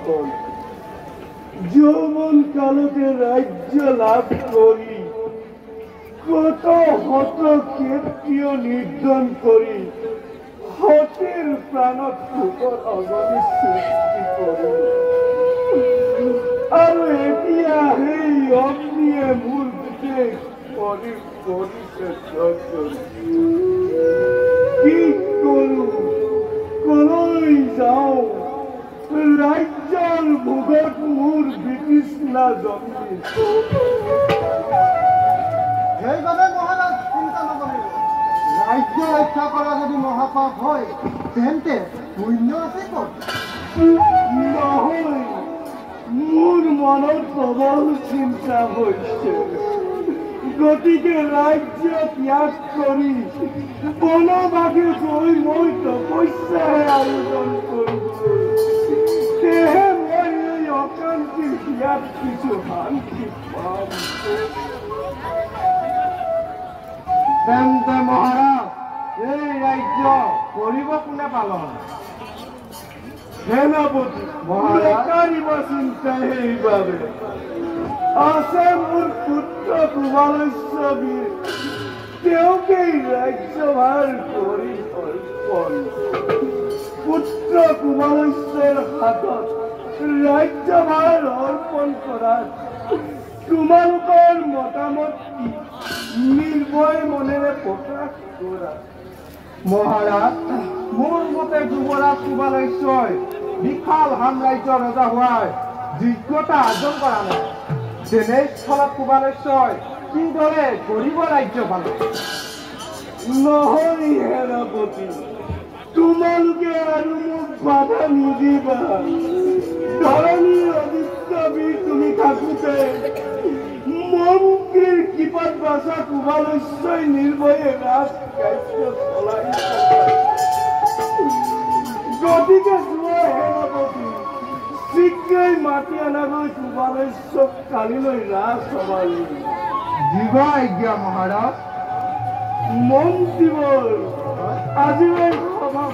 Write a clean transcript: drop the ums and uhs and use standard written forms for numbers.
সকল যৌবন কালতে ৰাজ্য লাভ কৰি কত হত কীৰ্তিও নিৰ্জন কৰি হতিৰ প্ৰাণত সুখৰ অগণি সৃষ্টি কৰি আৰু এতিয়া সেই অগ্নিয়ে মোৰ গোটেই শৰীৰ কৰিছে কি কৰো কলৈ যাওঁ ৰাজ্যৰ ভোগত মোৰ বিতৃষ্ণা জন্মি সেইবাবে মহাৰাজ চিন্তা নকৰিব ৰাজ্য ৰক্ষা কৰা যদি মহাপাপ হয় তেন্তে পুণ্য আছে ক'ত নহয় মোৰ মনত প্ৰবল চিন্তা হৈছে গতিকে ৰাজ্য ত্যাগ কৰি বনবাসে গৈ মই তপস্যাহে আয়োজন কৰিব সেয়েহে মই এই অশান্তিৰ ইয়াত কিছু শান্তি পাম তেন্তে মহাৰাজ এই ৰাজ্য কৰিব কোনে পালন সেনাপতি মহাৰাজ চিন্তা সেইবাবে আছে মোৰ পুত্ৰ কুমালস্য বীৰ তেওঁকেই ৰাজ্যভাৰ কৰি অৰ্পণ পুত্ৰ কুমালস্যৰ হাতত ৰাজ্যভাৰ অৰ্পণ কৰাত তোমালোকৰ মতামত কি নিৰ্ভয় মনেৰে প্ৰকাশ কৰা মহাৰাজ মোৰ মতে যুৱৰাজ কুমালস্যই বিশাল সাম্ৰাজ্যৰ ৰজা হোৱাৰ যোগ্যতা অৰ্জন কৰা নাই তেনেস্থলত কুমালস্যই কিদৰে কৰিব ৰাজ্য পালন নহয় সেনাপতি তোমালোকে আৰু মোক বাধা নিদিবা ধৰণীৰ অদিত্য বীৰ তুমি থাকোঁতে মন্ত্ৰীৰ কৃপাত বাচা কুমালস্যই নিৰ্ভয়ে ৰাজ কাৰ্য চলাই গতিকে যোৱা সেনাপতি শীঘ্ৰেই মাতি অনাগৈ কুমালস্যক কালিলৈ ৰাজ সভালৈ দিব আজ্ঞা মহাৰাজ মন্ত্ৰীবৰ আজিলৈ সভা